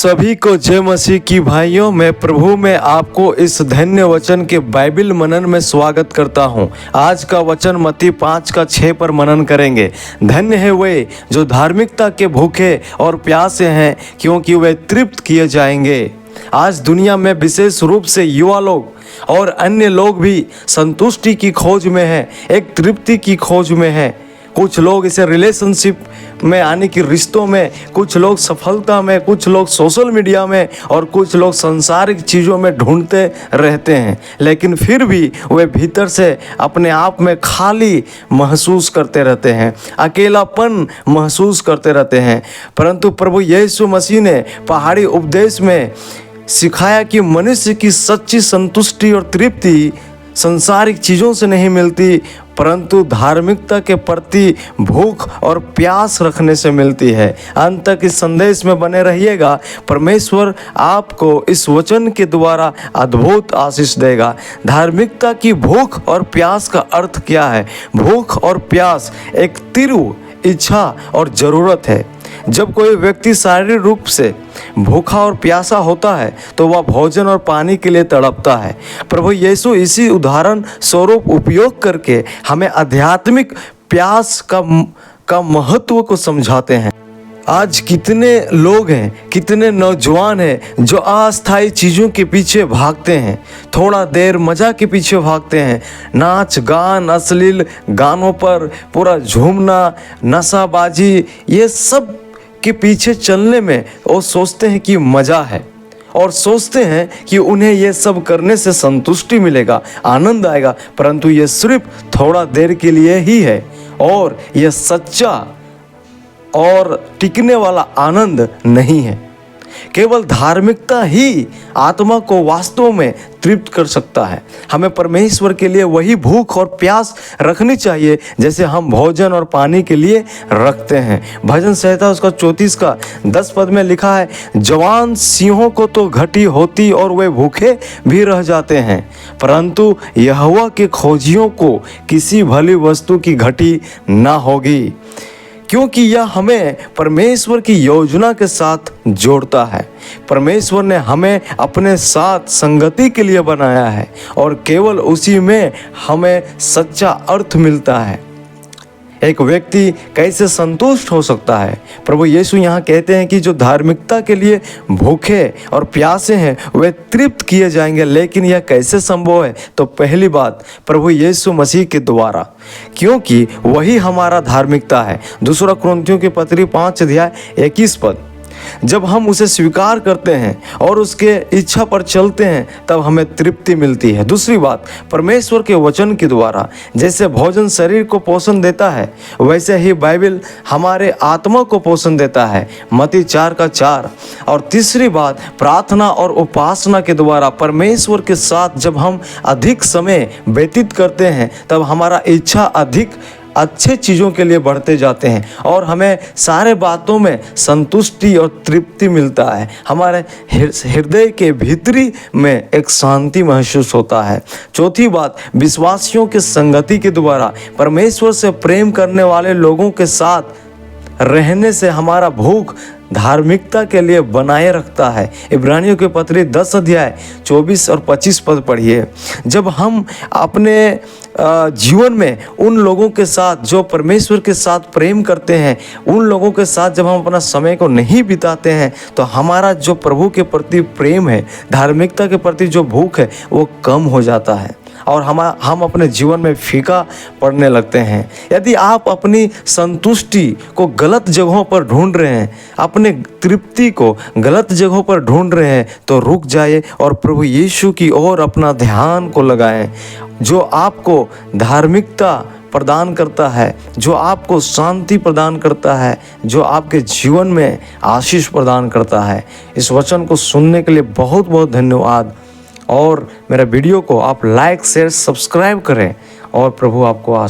सभी को जय मसीह की भाइयों। मैं प्रभु में आपको इस धन्य वचन के बाइबल मनन में स्वागत करता हूं। आज का वचन मत्ती 5:6 पर मनन करेंगे। धन्य है वे जो धार्मिकता के भूखे और प्यासे हैं, क्योंकि वे तृप्त किए जाएंगे। आज दुनिया में विशेष रूप से युवा लोग और अन्य लोग भी संतुष्टि की खोज में हैं, एक तृप्ति की खोज में हैं। कुछ लोग इसे रिलेशनशिप में आने की रिश्तों में, कुछ लोग सफलता में, कुछ लोग सोशल मीडिया में और कुछ लोग सांसारिक चीज़ों में ढूंढते रहते हैं, लेकिन फिर भी वे भीतर से अपने आप में खाली महसूस करते रहते हैं, अकेलापन महसूस करते रहते हैं। परंतु प्रभु यीशु मसीह ने पहाड़ी उपदेश में सिखाया कि मनुष्य की सच्ची संतुष्टि और तृप्ति सांसारिक चीज़ों से नहीं मिलती, परंतु धार्मिकता के प्रति भूख और प्यास रखने से मिलती है। अंत तक इस संदेश में बने रहिएगा। परमेश्वर आपको इस वचन के द्वारा अद्भुत आशीष देगा। धार्मिकता की भूख और प्यास का अर्थ क्या है? भूख और प्यास एक तीव्र इच्छा और ज़रूरत है। जब कोई व्यक्ति शारीरिक रूप से भूखा और प्यासा होता है तो वह भोजन और पानी के लिए तड़पता है। प्रभु यीशु इसी उदाहरण स्वरूप उपयोग करके हमें आध्यात्मिक प्यास का महत्व को समझाते हैं। आज कितने लोग हैं, कितने नौजवान हैं जो अस्थायी चीज़ों के पीछे भागते हैं, थोड़ा देर मज़ा के पीछे भागते हैं, नाच गान, अश्लील गानों पर पूरा झूमना, नशाबाजी, ये सब के पीछे चलने में वो सोचते हैं कि मज़ा है और सोचते हैं कि उन्हें ये सब करने से संतुष्टि मिलेगा, आनंद आएगा, परंतु ये सिर्फ थोड़ा देर के लिए ही है और ये सच्चा और टिकने वाला आनंद नहीं है। केवल धार्मिकता ही आत्मा को वास्तव में तृप्त कर सकता है। हमें परमेश्वर के लिए वही भूख और प्यास रखनी चाहिए जैसे हम भोजन और पानी के लिए रखते हैं। भजन संहिता उसका 34:10 पद में लिखा है, जवान सिंहों को तो घटी होती और वे भूखे भी रह जाते हैं, परंतु यहोवा के खोजियों को किसी भली वस्तु की घटी ना होगी, क्योंकि यह हमें परमेश्वर की योजना के साथ जोड़ता है। परमेश्वर ने हमें अपने साथ संगति के लिए बनाया है और केवल उसी में हमें सच्चा अर्थ मिलता है। एक व्यक्ति कैसे संतुष्ट हो सकता है? प्रभु यीशु यहाँ कहते हैं कि जो धार्मिकता के लिए भूखे और प्यासे हैं वे तृप्त किए जाएंगे। लेकिन यह कैसे संभव है? तो पहली बात, प्रभु यीशु मसीह के द्वारा, क्योंकि वही हमारा धार्मिकता है। दूसरा कुरिन्थियों की पत्री 5:21 पद, जब हम उसे स्वीकार करते हैं और उसके इच्छा पर चलते हैं तब हमें तृप्ति मिलती है। दूसरी बात, परमेश्वर के वचन के द्वारा जैसे भोजन शरीर को पोषण देता है, वैसे ही बाइबल हमारे आत्मा को पोषण देता है, मत्ती 4:4। और तीसरी बात, प्रार्थना और उपासना के द्वारा परमेश्वर के साथ जब हम अधिक समय व्यतीत करते हैं तब हमारा इच्छा अधिक अच्छे चीज़ों के लिए बढ़ते जाते हैं और हमें सारे बातों में संतुष्टि और तृप्ति मिलता है। हमारे हृदय के भीतरी में एक शांति महसूस होता है। चौथी बात, विश्वासियों के संगति के द्वारा परमेश्वर से प्रेम करने वाले लोगों के साथ रहने से हमारा भूख धार्मिकता के लिए बनाए रखता है। इब्रानियों के पत्री 10:24 और 25 पद पढ़िए। जब हम अपने जीवन में उन लोगों के साथ जो परमेश्वर के साथ प्रेम करते हैं, उन लोगों के साथ जब हम अपना समय को नहीं बिताते हैं तो हमारा जो प्रभु के प्रति प्रेम है, धार्मिकता के प्रति जो भूख है, वो कम हो जाता है और हम अपने जीवन में फीका पड़ने लगते हैं। यदि आप अपनी संतुष्टि को गलत जगहों पर ढूंढ रहे हैं, अपने तृप्ति को गलत जगहों पर ढूंढ रहे हैं, तो रुक जाइए और प्रभु यीशु की ओर अपना ध्यान को लगाएं, जो आपको धार्मिकता प्रदान करता है, जो आपको शांति प्रदान करता है, जो आपके जीवन में आशीष प्रदान करता है। इस वचन को सुनने के लिए बहुत बहुत धन्यवाद और मेरा वीडियो को आप लाइक, शेयर, सब्सक्राइब करें और प्रभु आपको आशीष